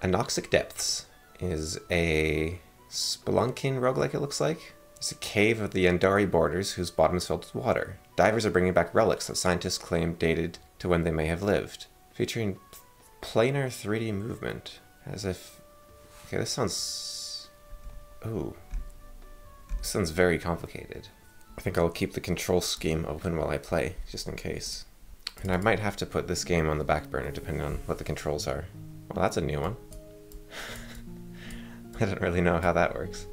Anoxic Depths is a spelunking roguelike, it looks like. It's a cave of the Andari borders whose bottom is filled with water. Divers are bringing back relics that scientists claim dated to when they may have lived. Featuring planar 3D movement. As if... Okay, this sounds... Ooh. This sounds very complicated. I think I'll keep the control scheme open while I play, just in case. And I might have to put this game on the back burner depending on what the controls are. Well, that's a new one. I don't really know how that works.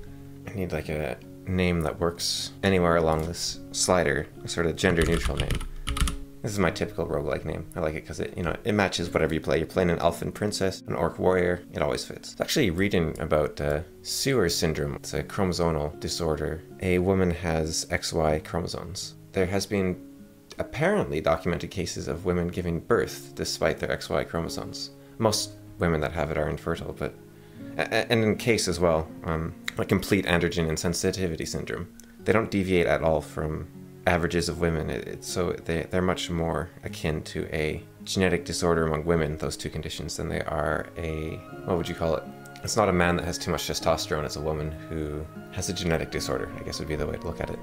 I need like a name that works anywhere along this slider, a sort of gender neutral name. This is my typical roguelike name. I like it because it, it matches whatever you play. You're playing an elfin princess, an orc warrior, it always fits. I was actually reading about Sewer syndrome. It's a chromosomal disorder. A woman has XY chromosomes. There has been apparently documented cases of women giving birth despite their XY chromosomes. Most women that have it are infertile, but and in case as well, like complete androgen insensitivity syndrome. They don't deviate at all from averages of women, so they're much more akin to a genetic disorder among women, those two conditions, than they are a, what would you call it? It's not a man that has too much testosterone, it's a woman who has a genetic disorder, I guess would be the way to look at it.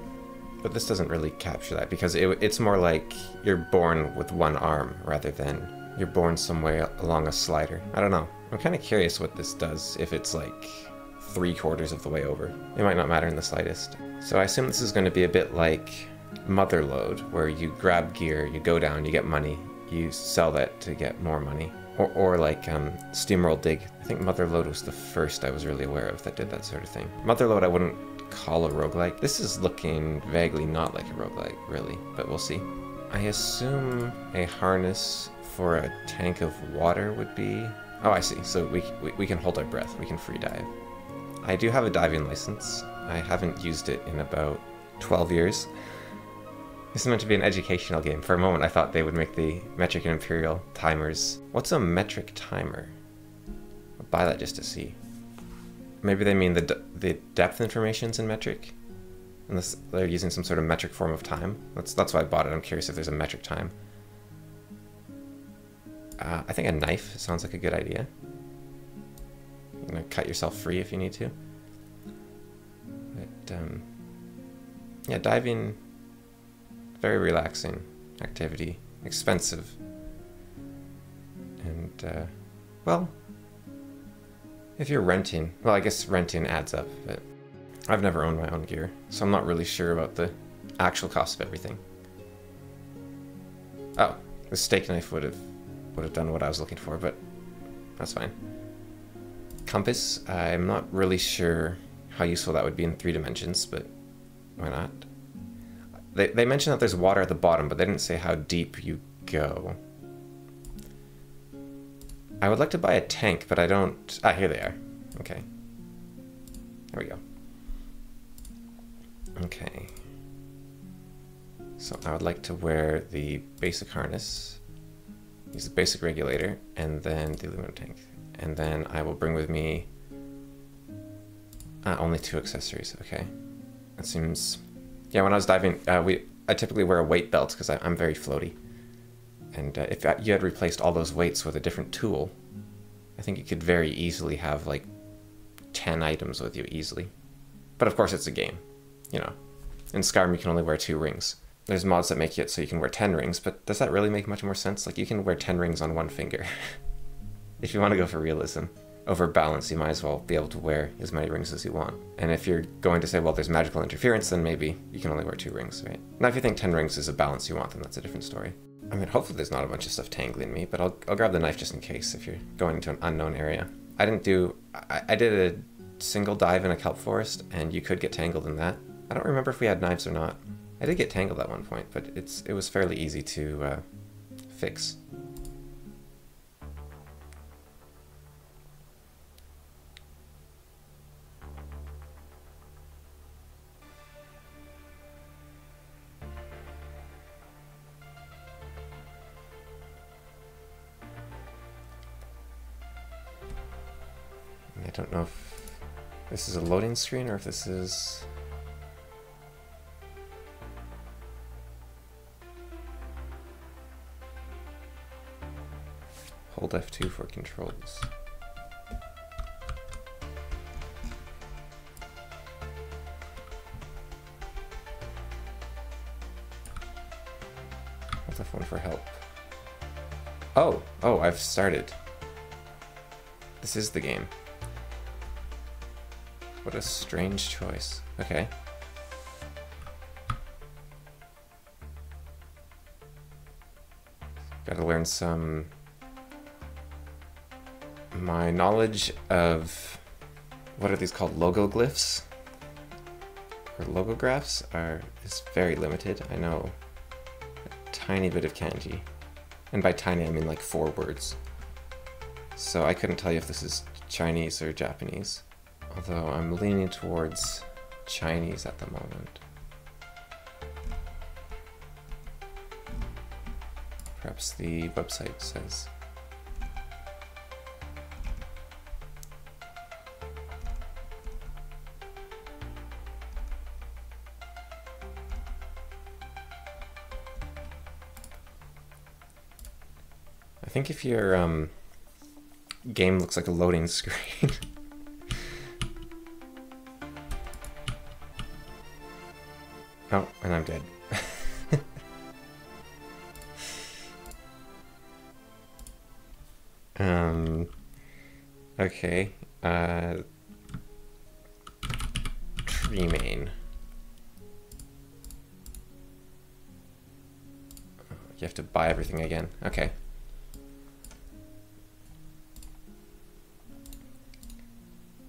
But this doesn't really capture that, because it's more like you're born with one arm rather than you're born somewhere along a slider. I don't know. I'm kind of curious what this does if it's like 3/4 of the way over. It might not matter in the slightest. So I assume this is going to be a bit like Motherload, where you grab gear, you go down, you get money, you sell that to get more money. Or like Steamroll Dig. I think Motherload was the first I was really aware of that did that sort of thing. Motherload I wouldn't call a roguelike. This is looking vaguely not like a roguelike, really, but we'll see. I assume a harness for a tank of water would be... Oh, I see. So we can hold our breath. We can free dive. I do have a diving license. I haven't used it in about 12 years. This is meant to be an educational game. For a moment I thought they would make the metric and imperial timers. What's a metric timer? I'll buy that just to see. Maybe they mean the depth information's in metric? Unless they're using some sort of metric form of time. That's why I bought it. I'm curious if there's a metric time. I think a knife sounds like a good idea. You're gonna cut yourself free if you need to. But yeah, diving, very relaxing activity, expensive, and well, if you're renting, well, I guess renting adds up, but I've never owned my own gear, so I'm not really sure about the actual cost of everything. Oh, the steak knife would have done what I was looking for, but that's fine. Compass, I'm not really sure how useful that would be in 3 dimensions, but why not? They mentioned that there's water at the bottom, but they didn't say how deep you go. I would like to buy a tank, but I don't... Ah, here they are. Okay. There we go. Okay. So I would like to wear the basic harness, use the basic regulator, and then the aluminum tank. And then I will bring with me only 2 accessories. Okay. That seems... Yeah, when I was diving, I typically wear a weight belt because I'm very floaty. And if you had replaced all those weights with a different tool, I think you could very easily have like 10 items with you easily. But of course it's a game, you know. In Skyrim you can only wear 2 rings. There's mods that make it so you can wear 10 rings, but does that really make much more sense? Like, you can wear 10 rings on 1 finger. If you want to go for realism. Over balance, you might as well be able to wear as many rings as you want. And if you're going to say, well, there's magical interference, then maybe you can only wear 2 rings, right? Now, if you think 10 rings is a balance you want, then that's a different story. I mean, hopefully there's not a bunch of stuff tangling me, but I'll grab the knife just in case if you're going into an unknown area. I did a single dive in a kelp forest, and you could get tangled in that. I don't remember if we had knives or not. I did get tangled at one point, but it was fairly easy to fix. I don't know if this is a loading screen or if this is... Hold F2 for controls. F1 for help. Oh, I've started. This is the game. What a strange choice. Okay. Gotta learn some... My knowledge of... What are these called? Logoglyphs? Or logographs is very limited. I know a tiny bit of kanji. And by tiny I mean like 4 words. So I couldn't tell you if this is Chinese or Japanese. Although I'm leaning towards Chinese at the moment. Perhaps the website says. I think if your game looks like a loading screen. Oh, and I'm dead. Okay. Tree main. You have to buy everything again. Okay.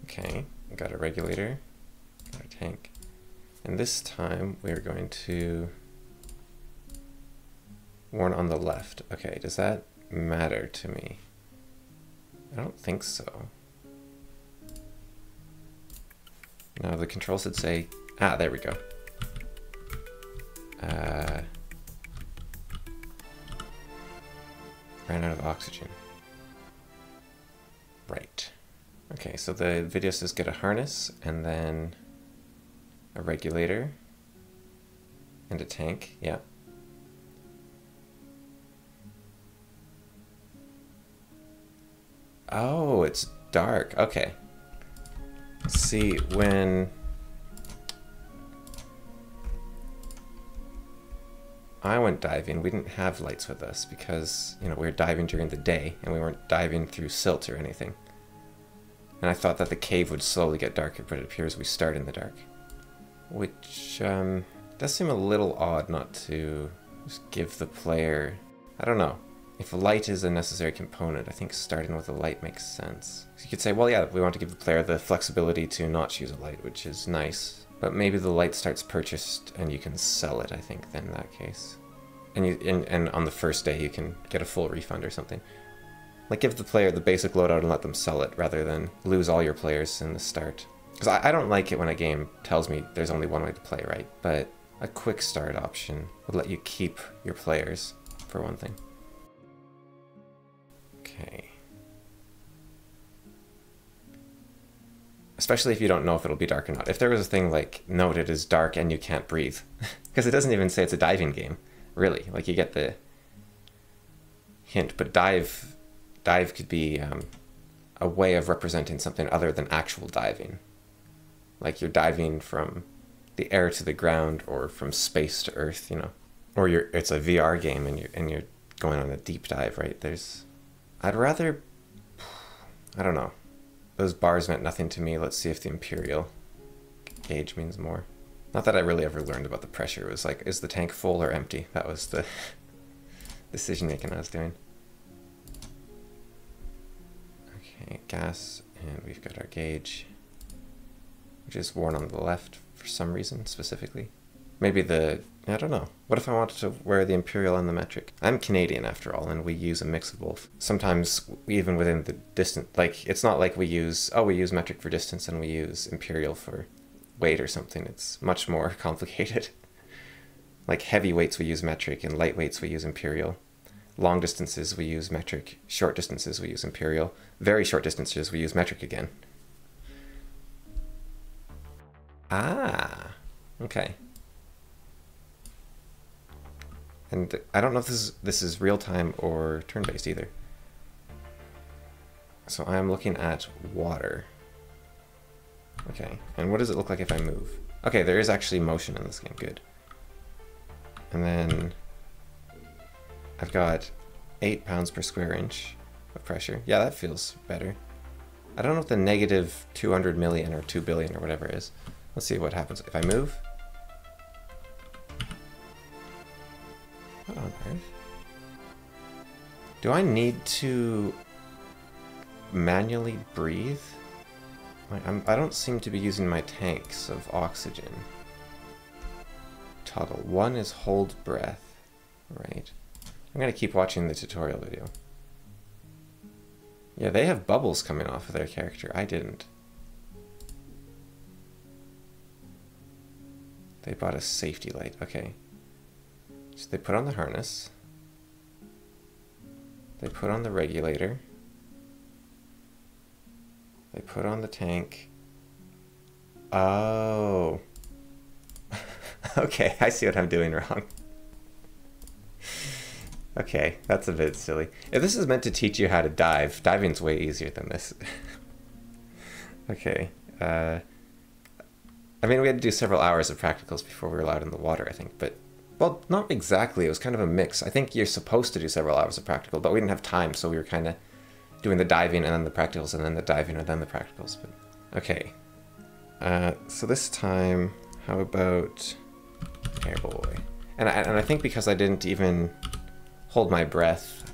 Okay, got a regulator, got a tank. And this time we're going to warn on the left. Okay, does that matter to me? I don't think so. No, the control should say, there we go. Ran out of oxygen. Right. Okay, so the video says get a harness, and then a regulator, and a tank, yeah. Oh, it's dark, okay. See, when I went diving, we didn't have lights with us because, you know, we were diving during the day, and we weren't diving through silt or anything. And I thought that the cave would slowly get darker, but it appears we start in the dark. Which does seem a little odd not to just give the player... I don't know. If light is a necessary component, I think starting with a light makes sense. So you could say, well, yeah, we want to give the player the flexibility to not choose a light, which is nice. But maybe the light starts purchased and you can sell it, I think, then in that case. And on the first day you can get a full refund or something. Like, give the player the basic loadout and let them sell it, rather than lose all your players in the start. Because I don't like it when a game tells me there's only one way to play, right? But a quick start option would let you keep your players, for one thing. Okay. Especially if you don't know if it'll be dark or not. If there was a thing like, note it is dark and you can't breathe. Because it doesn't even say it's a diving game, really. Like, you get the hint, but dive could be a way of representing something other than actual diving. Like, you're diving from the air to the ground, or from space to Earth, you know. Or it's a VR game and you're going on a deep dive, right? I'd rather, I don't know. Those bars meant nothing to me. Let's see if the Imperial gauge means more. Not that I really ever learned about the pressure. It was like, is the tank full or empty? That was the decision making I was doing. Okay, gas, and we've got our gauge, which is worn on the left for some reason specifically. Maybe I don't know. What if I wanted to wear the Imperial and the metric? I'm Canadian after all, and we use a mix of both. Sometimes even within the distance, like, it's not like we use metric for distance and we use Imperial for weight or something. It's much more complicated. Like, heavy weights we use metric, and light weights we use Imperial. Long distances we use metric, short distances we use Imperial. Very short distances we use metric again. Ah, okay. And I don't know if this is real-time or turn-based either. So I'm looking at water. Okay, and what does it look like if I move? Okay, there is actually motion in this game, good. And then I've got 8 pounds per square inch of pressure. Yeah, that feels better. I don't know what the negative 200 million or 2 billion or whatever is. Let's see what happens if I move. What on earth? Do I need to manually breathe? I don't seem to be using my tanks of oxygen. Toggle. 1 is hold breath. Right. I'm gonna keep watching the tutorial video. Yeah, they have bubbles coming off of their character. I didn't. They bought a safety light. Okay. So they put on the harness. They put on the regulator. They put on the tank. Oh. Okay, I see what I'm doing wrong. Okay, that's a bit silly. If this is meant to teach you how to dive, diving's way easier than this. Okay. I mean, we had to do several hours of practicals before we were allowed in the water, I think, but... Well, not exactly. It was kind of a mix. I think you're supposed to do several hours of practical, but we didn't have time, so we were kind of doing the diving and then the practicals and then the diving and then the practicals. But okay. So this time, how about Airboy? And I think because I didn't even hold my breath,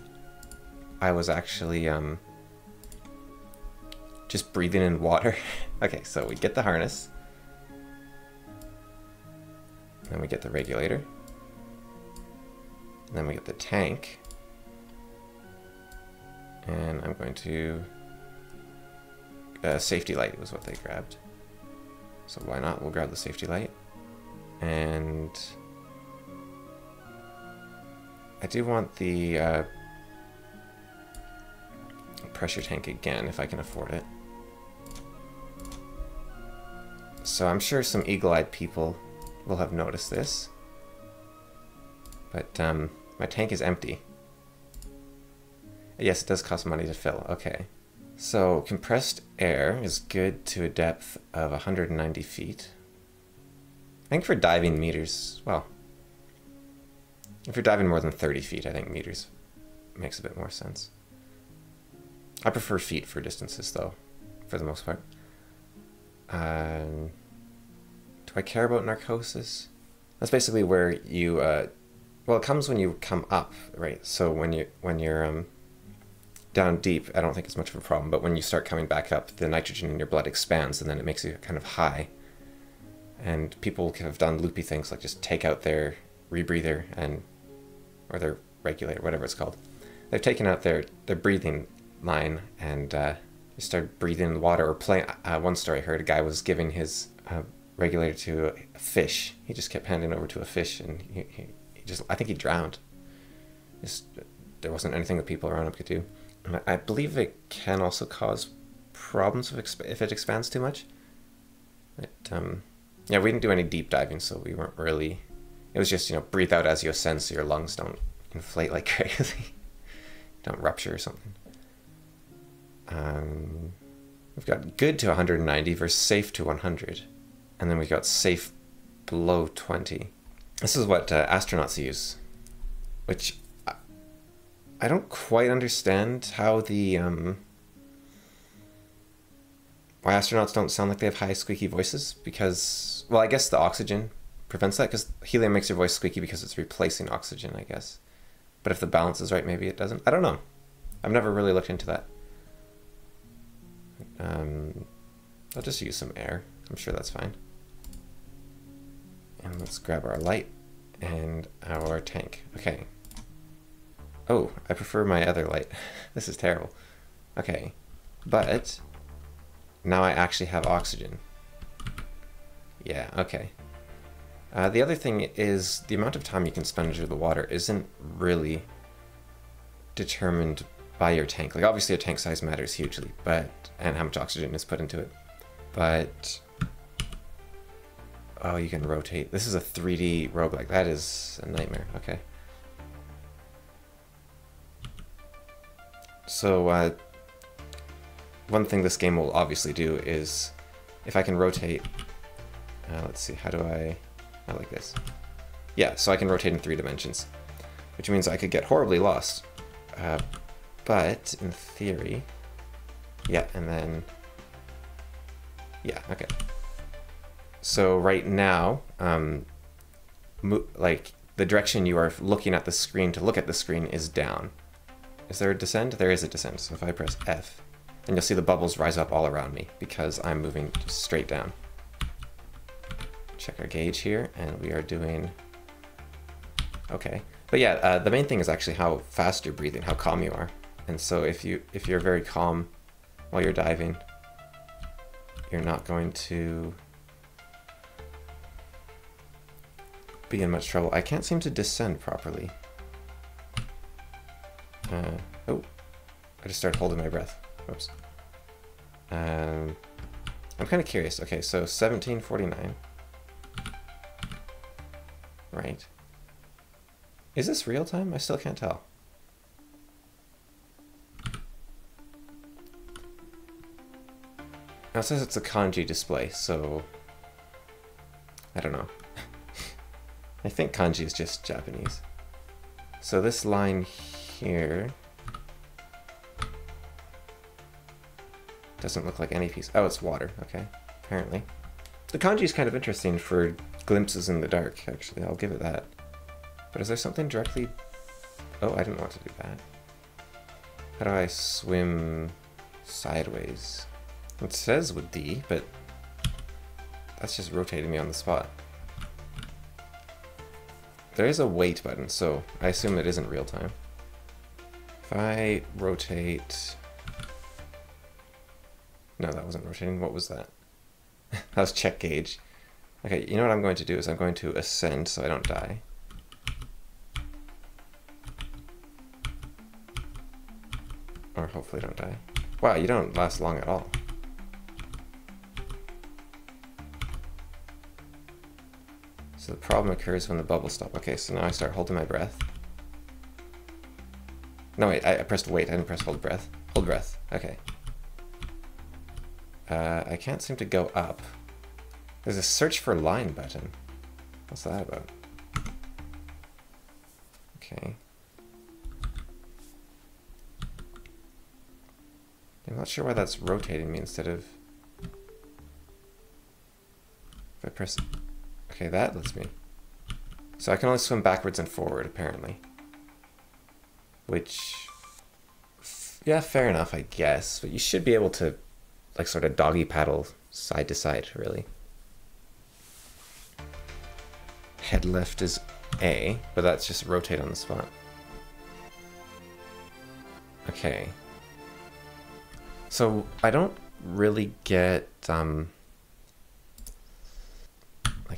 I was actually just breathing in water. Okay, so we get the harness. Then we get the regulator. And then we get the tank. And I'm going to... safety light was what they grabbed. So why not? We'll grab the safety light. And... I do want the pressure tank again, if I can afford it. So I'm sure some eagle-eyed people will have noticed this. But my tank is empty. Yes, it does cost money to fill. Okay. So compressed air is good to a depth of 190 feet. I think for diving meters, well, if you're diving more than 30 feet, I think meters makes a bit more sense. I prefer feet for distances, though, for the most part. Do I care about narcosis? That's basically where you, well, it comes when you come up, right? So when you're down deep, I don't think it's much of a problem, but when you start coming back up, the nitrogen in your blood expands, and then it makes you kind of high. And people have done loopy things like just take out their rebreather or their regulator, whatever it's called. They've taken out their breathing line and you start breathing in the water or playing. One story I heard, a guy was giving his regulator to a fish. He just kept handing it over to a fish, and he just, I think he drowned. There wasn't anything that people around him could do. I believe it can also cause problems if it expands too much. Yeah, we didn't do any deep diving, so we weren't really... It was just, breathe out as you ascend so your lungs don't inflate like crazy. Don't rupture or something. We've got good to 190 versus safe to 100. And then we got safe below 20. This is what astronauts use, which I don't quite understand how the... why astronauts don't sound like they have high squeaky voices, because, well, I guess the oxygen prevents that, because helium makes your voice squeaky because it's replacing oxygen, I guess. But if the balance is right, maybe it doesn't. I don't know. I've never really looked into that. I'll just use some air. I'm sure that's fine. And let's grab our light and our tank. Okay. Oh, I prefer my other light. This is terrible. Okay. But now I actually have oxygen. Yeah, okay. The other thing is the amount of time you can spend under the water isn't really determined by your tank. Like, obviously your tank size matters hugely, and how much oxygen is put into it. But, oh, you can rotate. This is a 3D roguelike. That is a nightmare. Okay. So, one thing this game will obviously do is, if I can rotate, let's see, how do I like this? Yeah, so I can rotate in 3 dimensions. which means I could get horribly lost. But in theory, yeah, and then, yeah, okay. So right now, like the direction you are looking at the screen to look at the screen is down. Is there a descent? There is a descent. So if I press F, then you'll see the bubbles rise up all around me because I'm moving straight down. Check our gauge here, and we are doing okay. But yeah, the main thing is actually how fast you're breathing, how calm you are. And so if you're very calm while you're diving, you're not going to be in much trouble. I can't seem to descend properly. Oh, I just started holding my breath. Whoops. I'm kind of curious. Okay, so 1749. Right. Is this real time? I still can't tell. Now it says it's a kanji display, so I don't know. I think kanji is just Japanese. So this line here doesn't look like any piece. Oh, it's water. Okay, apparently. The kanji is kind of interesting for glimpses in the dark, actually. I'll give it that. But is there something directly... Oh, I didn't want to do that. How do I swim sideways? It says with D, but that's just rotating me on the spot. There is a wait button, so I assume it isn't real time. If I rotate... No, that wasn't rotating. What was that? That was check gauge. Okay, you know what I'm going to do is I'm going to ascend so I don't die. Or hopefully don't die. Wow, you don't last long at all. So the problem occurs when the bubbles stop. Okay, so now I start holding my breath. No, wait, I pressed wait, I didn't press hold breath. Hold breath, okay. I can't seem to go up. There's a search for line button. What's that about? Okay. I'm not sure why that's rotating me instead of... If I press... Okay, that lets me. So I can only swim backwards and forward, apparently. Which... Yeah, fair enough, I guess. But you should be able to, like, sort of doggy paddle side to side, really. Head lift is A, but that's just rotate on the spot. Okay. So I don't really get, like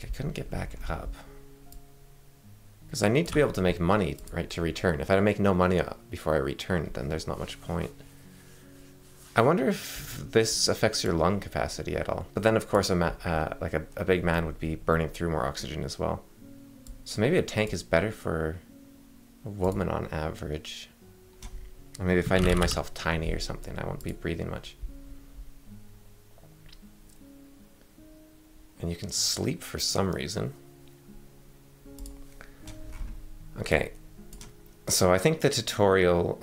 I couldn't get back up. Because I need to be able to make money, right, to return. If I make no money before I return, then there's not much point. I wonder if this affects your lung capacity at all. But then, of course, like a big man would be burning through more oxygen as well. So maybe a tank is better for a woman on average. Or maybe if I name myself Tiny or something, I won't be breathing much. And you can sleep for some reason. Okay, so I think the tutorial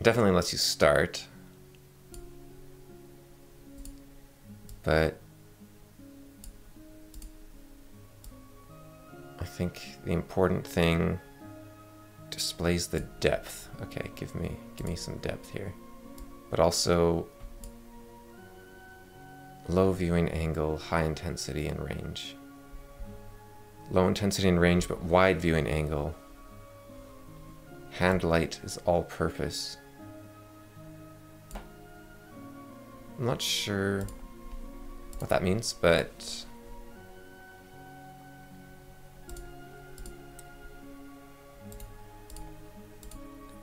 definitely lets you start, but I think the important thing displays the depth. Okay, give me some depth here, but also low viewing angle, high intensity and range. Low intensity and range, but wide viewing angle. Hand light is all purpose. I'm not sure what that means, but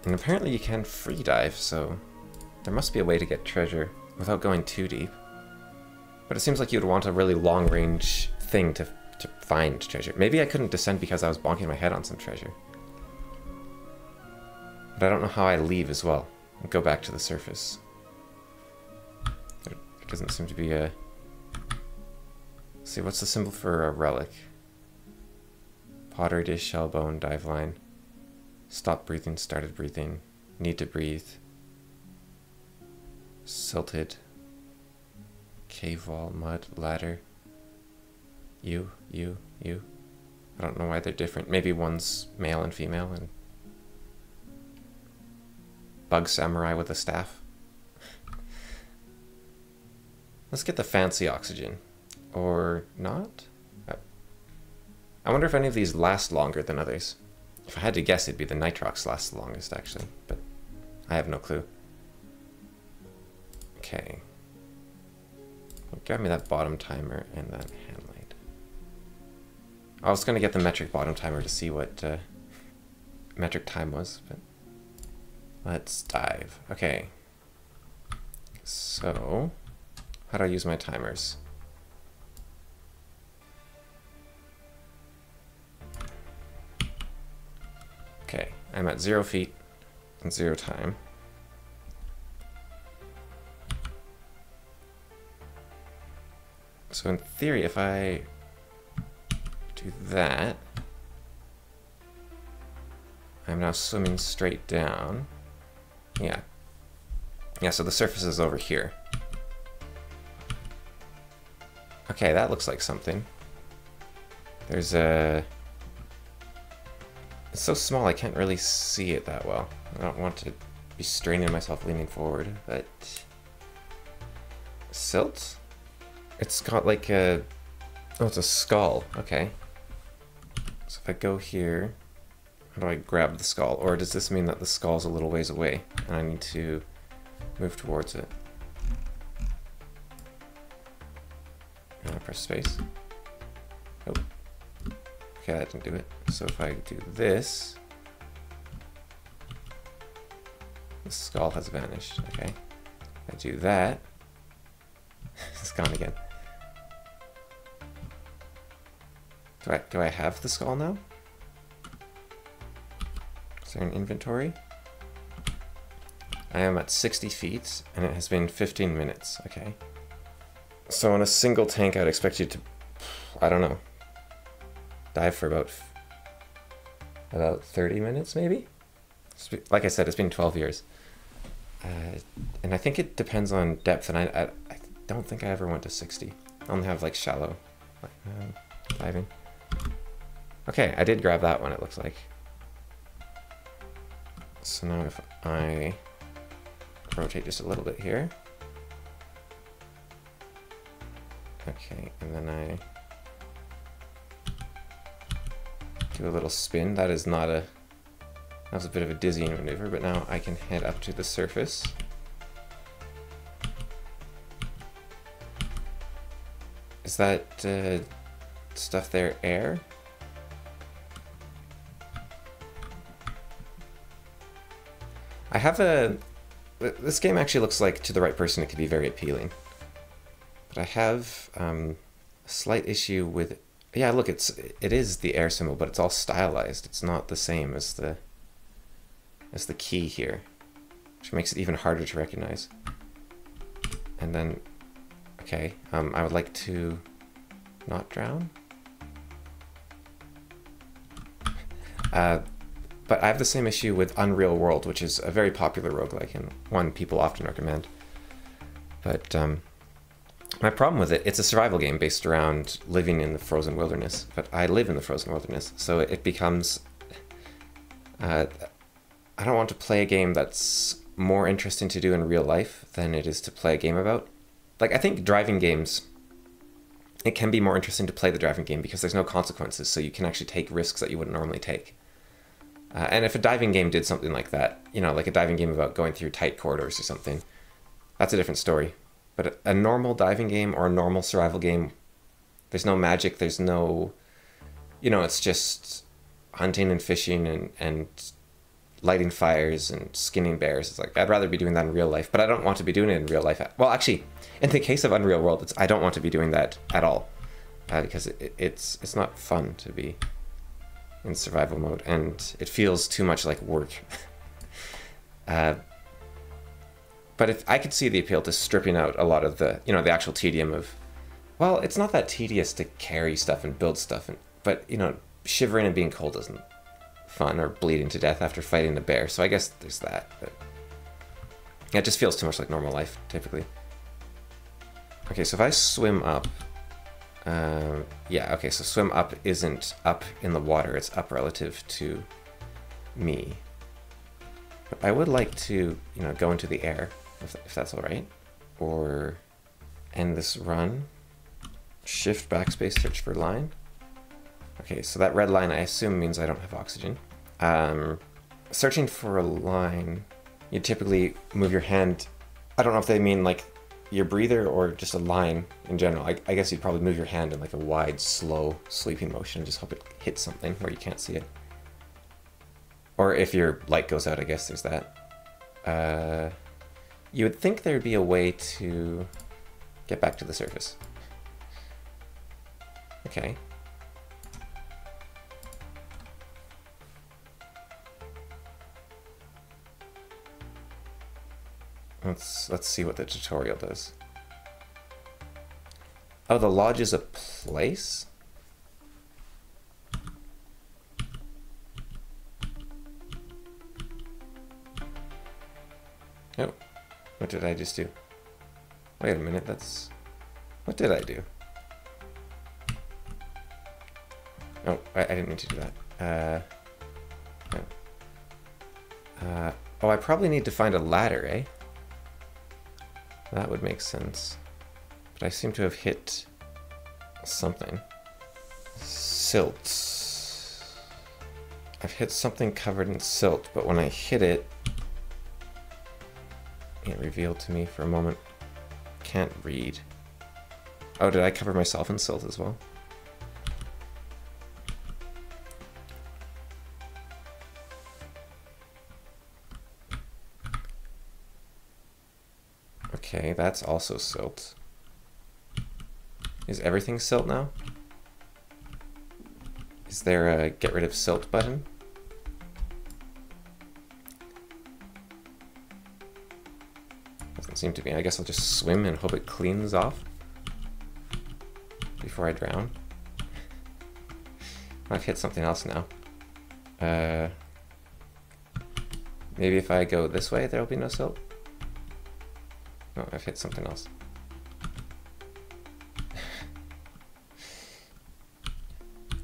and apparently you can free dive, so there must be a way to get treasure without going too deep. But it seems like you'd want a really long range thing to find treasure. Maybe I couldn't descend because I was bonking my head on some treasure. But I don't know how I leave as well. I'll go back to the surface. There doesn't seem to be a... Let's see, what's the symbol for a relic? Pottery dish, shell bone, dive line. Stop breathing, started breathing. Need to breathe. Silted. Cave wall, mud, ladder. You. I don't know why they're different. Maybe one's male and female, and bug samurai with a staff. Let's get the fancy oxygen. Or not? I wonder if any of these last longer than others. If I had to guess, it'd be the nitrox lasts the longest, actually, but I have no clue. Okay. Grab me that bottom timer and that hand light. I was going to get the metric bottom timer to see what metric time was, but let's dive. Okay. So, how do I use my timers? Okay, I'm at 0 feet and 0 time. So in theory, if I do that, I'm now swimming straight down. Yeah. Yeah, so the surface is over here. Okay, that looks like something. There's a... It's so small I can't really see it that well. I don't want to be straining myself leaning forward, but... Silt? It's got like a... Oh, it's a skull. Okay. So if I go here, how do I grab the skull? Or does this mean that the skull's a little ways away and I need to move towards it? And I press space. Oh. Okay, that didn't do it. So if I do this, the skull has vanished. Okay. If I do that, it's gone again. Do I have the skull now? Is there an inventory? I am at 60 feet, and it has been 15 minutes. Okay. So on a single tank, I'd expect you to, I don't know, dive for about 30 minutes, maybe? Like I said, it's been 12 years. And I think it depends on depth, and I don't think I ever went to 60. I only have, like, shallow diving. Okay, I did grab that one, it looks like. So now if I rotate just a little bit here. Okay, and then I do a little spin. That is not a... That was a bit of a dizzying maneuver, but now I can head up to the surface. Is that stuff there air? I have a... This game actually looks like, to the right person, it could be very appealing. But I have a slight issue with... Yeah, look, it is the air symbol, but it's all stylized. It's not the same as the key here, which makes it even harder to recognize. And then, okay, I would like to not drown. But I have the same issue with Unreal World, which is a very popular roguelike and one people often recommend. But my problem with it, it's a survival game based around living in the frozen wilderness. But I live in the frozen wilderness, so it becomes... I don't want to play a game that's more interesting to do in real life than it is to play a game about. Like, I think driving games, it can be more interesting to play the driving game because there's no consequences, so you can actually take risks that you wouldn't normally take. And if a diving game did something like that, you know, like a diving game about going through tight corridors or something, that's a different story. But a normal diving game or a normal survival game, there's no magic, there's no, you know, it's just hunting and fishing and lighting fires and skinning bears. It's like, I'd rather be doing that in real life, but I don't want to be doing it in real life. Well, actually, in the case of Unreal World, I don't want to be doing that at all, because it's not fun to be in survival mode, and it feels too much like work. But if I could see the appeal to stripping out a lot of the, you know, the actual tedium of, well, it's not that tedious to carry stuff and build stuff, but, you know, shivering and being cold isn't fun, or bleeding to death after fighting the bear, so I guess there's that, but it just feels too much like normal life, typically. Okay, so if I swim up, yeah, okay, so swim up isn't up in the water, it's up relative to me. But I would like to, you know, go into the air, if that's all right, or end this run, shift backspace, search for line. Okay, so that red line I assume means I don't have oxygen. Searching for a line, you typically move your hand, I don't know if they mean like your breather or just a line in general. I guess you'd probably move your hand in like a wide, slow sleeping motion and just hope it hits something where you can't see it. Or if your light goes out, I guess there's that. You would think there'd be a way to get back to the surface. Okay. Let's see what the tutorial does. Oh, the lodge is a place? Oh, what did I just do? Wait a minute, that's... What did I do? Oh, I didn't mean to do that. No. Oh, I probably need to find a ladder, eh? That would make sense. But I seem to have hit something. Silt. I've hit something covered in silt, but when I hit it, it revealed to me for a moment. Can't read. Oh, did I cover myself in silt as well? Okay, that's also silt. Is everything silt now? Is there a get rid of silt button? Doesn't seem to be. I guess I'll just swim and hope it cleans off before I drown. I've hit something else now. Maybe if I go this way, there'll be no silt. No, I've hit something else.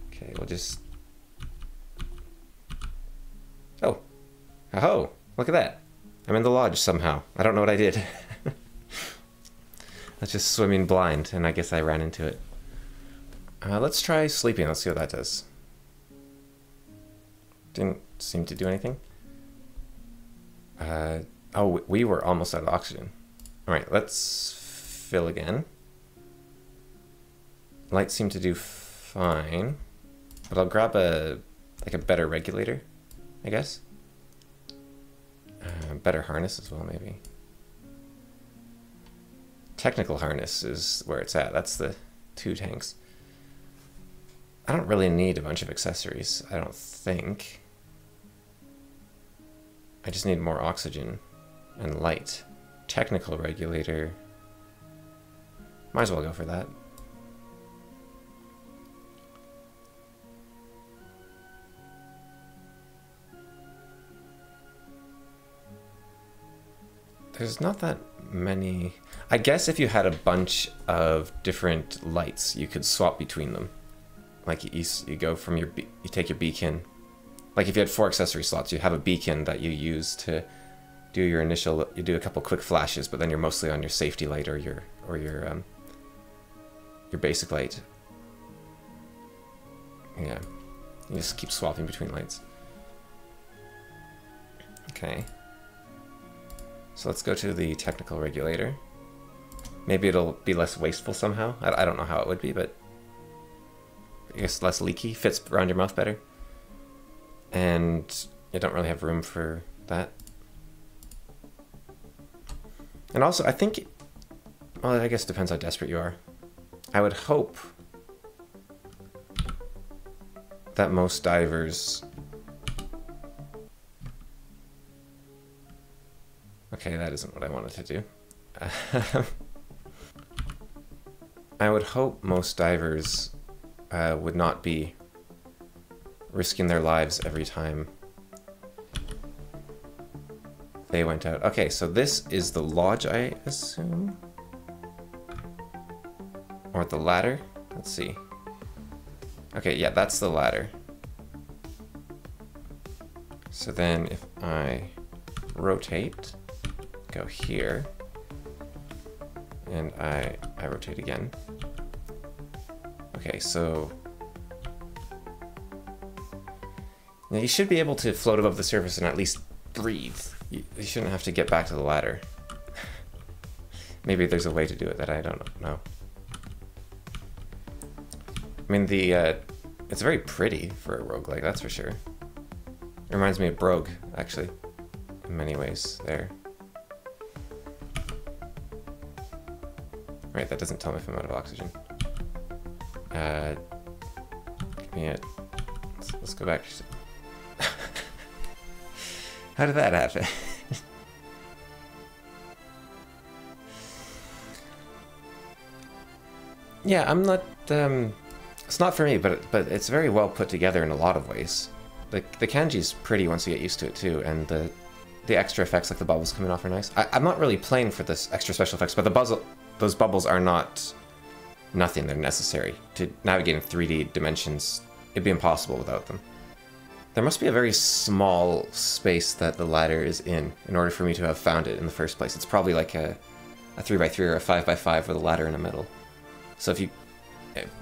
Okay, we'll just... Oh! Oh! Look at that! I'm in the lodge somehow. I don't know what I did. I was just swimming blind, and I guess I ran into it. Let's try sleeping. Let's see what that does. Didn't seem to do anything. Oh, we were almost out of oxygen. Alright, let's fill again. Lights seem to do fine. But I'll grab a better regulator, I guess. Better harness as well, maybe. Technical harness is where it's at. That's the 2 tanks. I don't really need a bunch of accessories, I don't think. I just need more oxygen and light. Technical regulator. Might as well go for that. There's not that many. I guess if you had a bunch of different lights, you could swap between them. Like you go from you take your beacon. Like if you had 4 accessory slots, you have a beacon that you use to do your initial. You do a couple quick flashes, but then you're mostly on your safety light or your basic light. Yeah, you just keep swapping between lights. Okay. So let's go to the technical regulator. Maybe it'll be less wasteful somehow. I don't know how it would be, but I guess less leaky, fits around your mouth better. And you don't really have room for that. And also, I think, well, I guess it depends how desperate you are. I would hope that most divers... Okay, that isn't what I wanted to do. I would hope most divers would not be risking their lives every time they went out. Okay, so this is the lodge, I assume? Or the ladder? Let's see. Okay, yeah, that's the ladder. So then if I rotate, go here, and I rotate again. Okay, so now you should be able to float above the surface and at least breathe. You shouldn't have to get back to the ladder. Maybe there's a way to do it that I don't know. I mean, it's very pretty for a roguelike, that's for sure. It reminds me of Brogue, actually, in many ways there. Right, that doesn't tell me if I'm out of oxygen. Give me a... Let's go back. How did that happen? Yeah, I'm not... it's not for me, but it's very well put together in a lot of ways. The kanji's pretty once you get used to it too, and the extra effects like the bubbles coming off are nice. I'm not really playing for this extra special effects, but those bubbles are not nothing. They're necessary to navigate in 3D dimensions. It'd be impossible without them. There must be a very small space that the ladder is in order for me to have found it in the first place. It's probably like a 3x3 or a 5x5 with a ladder in the middle. So if you...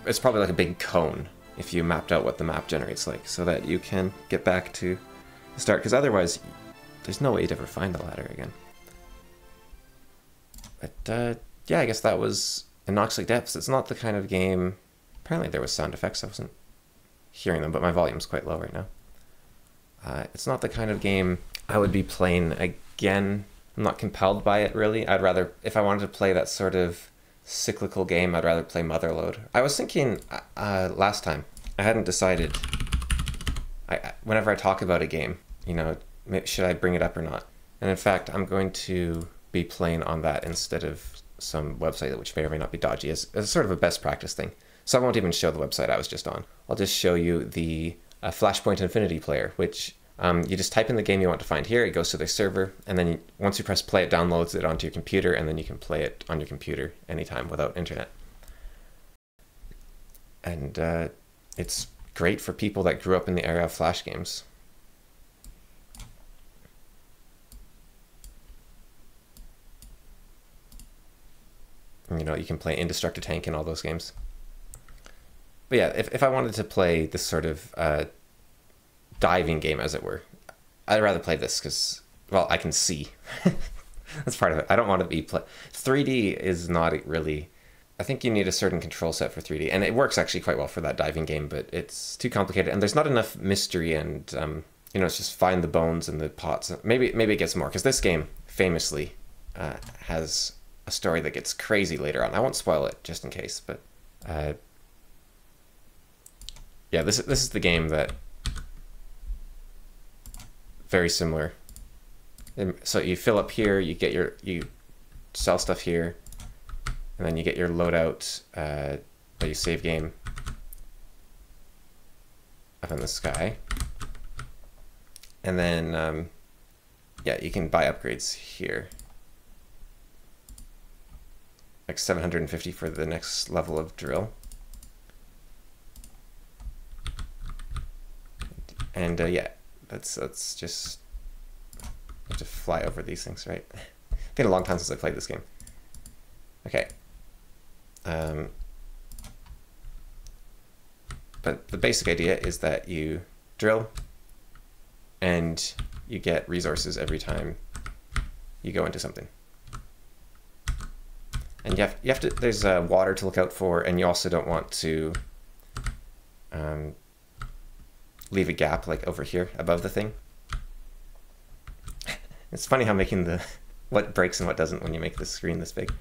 It's probably like a big cone if you mapped out what the map generates like, so that you can get back to the start, because otherwise there's no way you'd ever find the ladder again. But yeah, I guess that was Anoxic Depths. It's not the kind of game... Apparently there was sound effects, I wasn't hearing them, but my volume's quite low right now. It's not the kind of game I would be playing again. I'm not compelled by it, really. I'd rather, if I wanted to play that sort of cyclical game, I'd rather play Motherload. I was thinking last time, I hadn't decided. Whenever I talk about a game, you know, should I bring it up or not? And in fact, I'm going to be playing on that instead of some website which may or may not be dodgy, as sort of a best practice thing. So I won't even show the website I was just on. I'll just show you the Flashpoint Infinity player, which you just type in the game you want to find here, it goes to their server, and then once you press play, it downloads it onto your computer, and then you can play it on your computer anytime without internet. And it's great for people that grew up in the era of Flash games. You know, you can play Indestructible Tank in all those games. But yeah, if I wanted to play this sort of diving game, as it were, I'd rather play this because, well, I can see. That's part of it. I don't want to be 3D is not really... I think you need a certain control set for 3D, and it works actually quite well for that diving game, but it's too complicated, and there's not enough mystery, and you know, it's just find the bones and the pots. Maybe it gets more, because this game famously has a story that gets crazy later on. I won't spoil it just in case, but yeah, this is the game that very similar. So you fill up here, you sell stuff here, and then you get your loadout that you save game up in the sky, and then yeah, you can buy upgrades here, like 750 for the next level of drill. And yeah, that's just, you have to fly over these things, right? It's been a long time since I played this game. Okay. But the basic idea is that you drill and you get resources every time you go into something. And you have to, there's water to look out for, and you also don't want to leave a gap like over here above the thing. It's funny how making what breaks and what doesn't when you make the screen this big.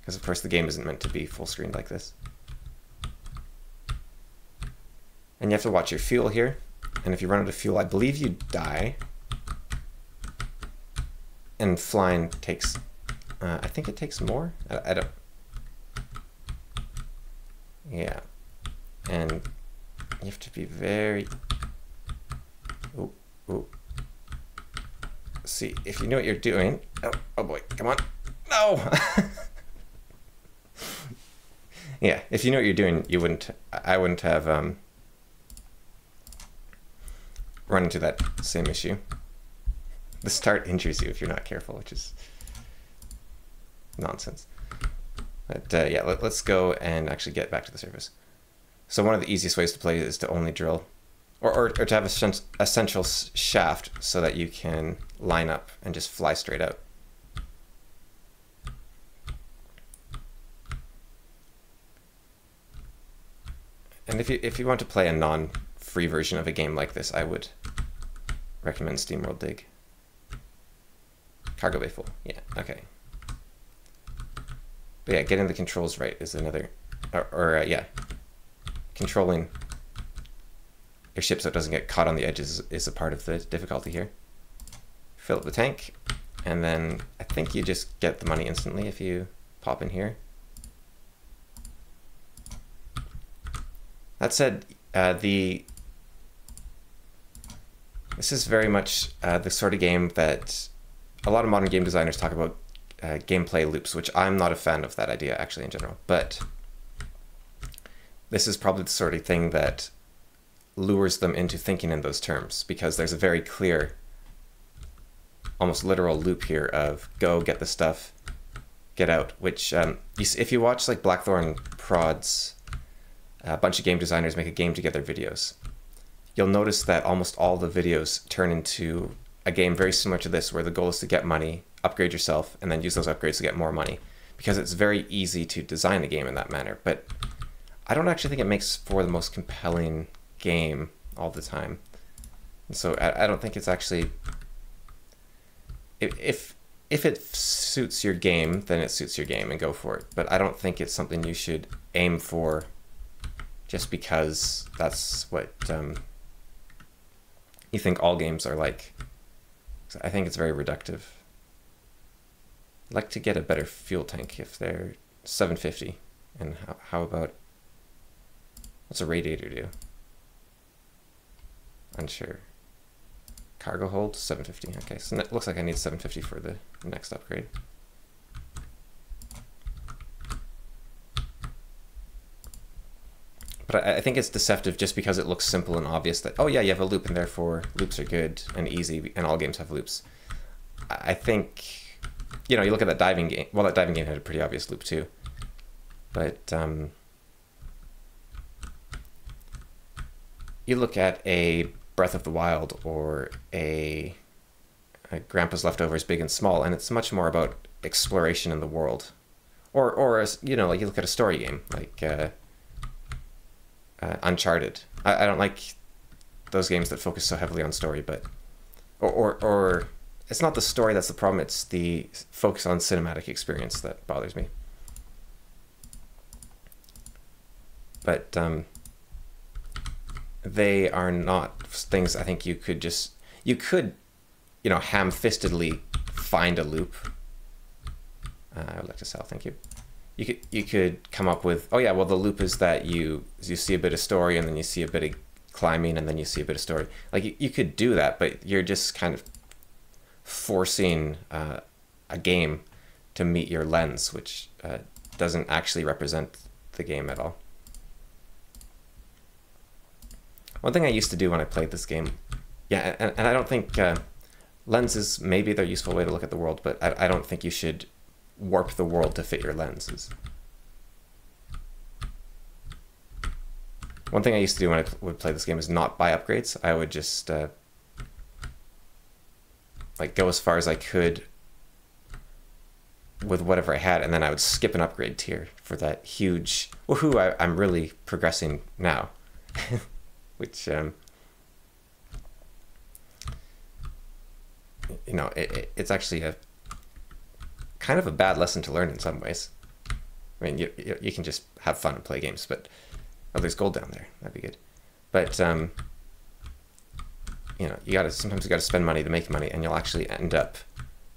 Because of course the game isn't meant to be full screen like this. And you have to watch your fuel here, and if you run out of fuel, I believe you die. And flying takes, I think it takes more? I don't... Yeah. And You have to be very... Ooh, ooh. See, if you know what you're doing... Oh, oh boy, come on. No! Yeah, if you know what you're doing, you wouldn't... I wouldn't have run into that same issue. The start injures you if you're not careful, which is nonsense. But yeah, let's go and actually get back to the surface. So one of the easiest ways to play is to only drill, or to have a central shaft so that you can line up and just fly straight out. And if you want to play a non-free version of a game like this, I would recommend SteamWorld Dig. Cargo bay full, yeah, okay. But yeah, getting the controls right is another, yeah, controlling your ship so it doesn't get caught on the edges is a part of the difficulty here. Fill up the tank, and then I think you just get the money instantly if you pop in here. That said, this is very much the sort of game that a lot of modern game designers talk about gameplay loops, which I'm not a fan of that idea actually in general, but this is probably the sort of thing that lures them into thinking in those terms, because there's a very clear, almost literal loop here of go, get the stuff, get out, which if you watch like Blackthorn Prod's a bunch of game designers make a game together videos, you'll notice that almost all the videos turn into a game very similar to this, where the goal is to get money, upgrade yourself, and then use those upgrades to get more money, because it's very easy to design a game in that manner. But I don't actually think it makes for the most compelling game all the time. And so I don't think it's actually... If it suits your game, then it suits your game and go for it. But I don't think it's something you should aim for just because that's what you think all games are like. So I think it's very reductive. I'd like to get a better fuel tank if they're 750. And how about, what's a radiator do? Unsure. Cargo hold, 750. Okay, so it looks like I need 750 for the next upgrade. But I think it's deceptive just because it looks simple and obvious that, oh yeah, you have a loop and therefore loops are good and easy and all games have loops. I think, you know, you look at that diving game, well, that diving game had a pretty obvious loop too. But you look at a Breath of the Wild or a Grandpa's Leftovers Big and Small, and it's much more about exploration in the world. Or you know, like you look at a story game, like Uncharted. I don't like those games that focus so heavily on story, but or it's not the story that's the problem, it's the focus on cinematic experience that bothers me. But they are not things I think you could, you know, ham-fistedly find a loop. I would like to sell, thank you. You could come up with, oh yeah, well the loop is that you see a bit of story and then you see a bit of climbing and then you see a bit of story. Like you could do that, but you're just kind of forcing a game to meet your lens, which doesn't actually represent the game at all. One thing I used to do when I played this game, yeah, and I don't think lenses, maybe they're a useful way to look at the world, but I don't think you should warp the world to fit your lenses. One thing I used to do when I would play this game is not buy upgrades. I would just like go as far as I could with whatever I had, and then I would skip an upgrade tier for that huge, woohoo, I'm really progressing now. Which, you know, it's actually a kind of a bad lesson to learn in some ways. I mean, you can just have fun and play games, but oh, there's gold down there. That'd be good. But you know, sometimes you gotta spend money to make money, and you'll actually end up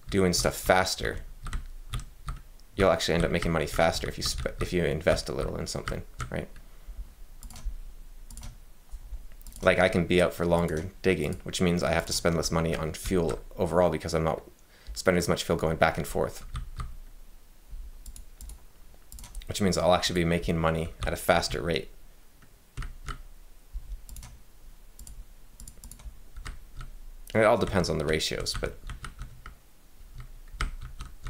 doing stuff faster. You'll actually end up making money faster if you invest a little in something, right? Like I can be out for longer digging, which means I have to spend less money on fuel overall because I'm not spending as much fuel going back and forth. Which means I'll actually be making money at a faster rate. And it all depends on the ratios, but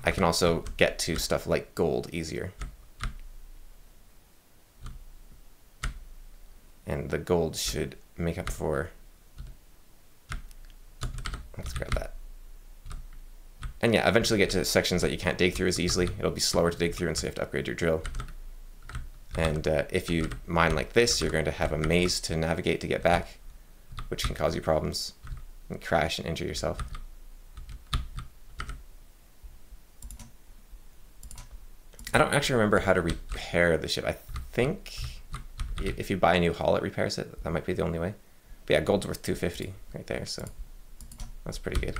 I can also get to stuff like gold easier. And the gold should make up for... Let's grab that. And yeah, eventually get to sections that you can't dig through as easily. It'll be slower to dig through, and so you have to upgrade your drill. And if you mine like this, you're going to have a maze to navigate to get back, which can cause you problems and crash and injure yourself. I don't actually remember how to repair the ship. I think if you buy a new hull, it repairs it. That might be the only way. But yeah, gold's worth 250 right there, so that's pretty good.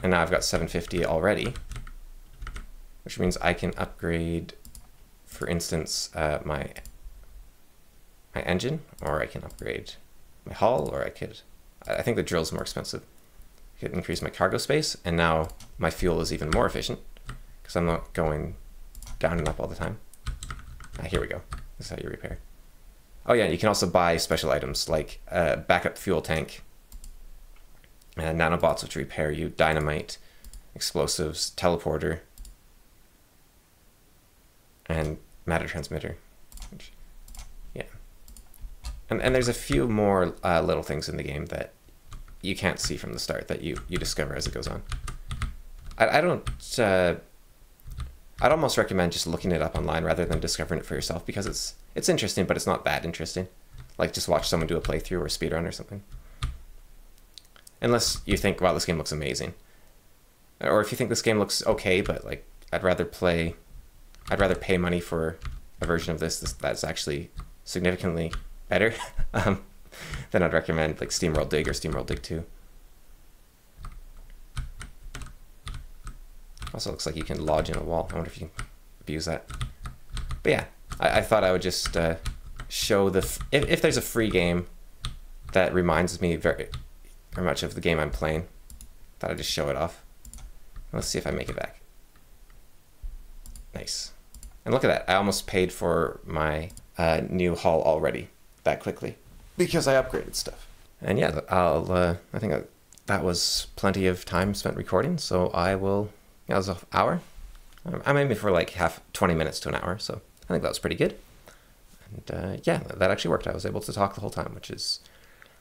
And now I've got 750 already, which means I can upgrade, for instance, my engine, or I can upgrade my hull, or I think the drill's more expensive. I could increase my cargo space, and now my fuel is even more efficient because I'm not going down and up all the time. Here we go. This is how you repair. Oh yeah, you can also buy special items like a backup fuel tank, nanobots which repair you, dynamite, explosives, teleporter, and matter transmitter. Which, yeah. And there's a few more little things in the game that you can't see from the start that you discover as it goes on. I'd almost recommend just looking it up online rather than discovering it for yourself, because it's interesting, but it's not that interesting. Like just watch someone do a playthrough or a speedrun or something. Unless you think, wow, this game looks amazing. Or if you think this game looks okay, but like I'd rather pay money for a version of this that's actually significantly better, then I'd recommend like SteamWorld Dig or SteamWorld Dig 2. Also looks like you can lodge in a wall. I wonder if you can abuse that. But yeah, I thought I would just show if there's a free game that reminds me very much of the game I'm playing, thought I'd just show it off. Let's see if I make it back. Nice. And look at that. I almost paid for my new hull already that quickly because I upgraded stuff. And yeah, I think that was plenty of time spent recording, so I will... That was an hour. I'm aiming for like 20 minutes to an hour, so I think that was pretty good. And yeah, that actually worked. I was able to talk the whole time, which is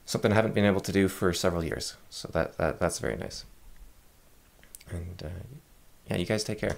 something I haven't been able to do for several years. So that's very nice. And yeah, you guys take care.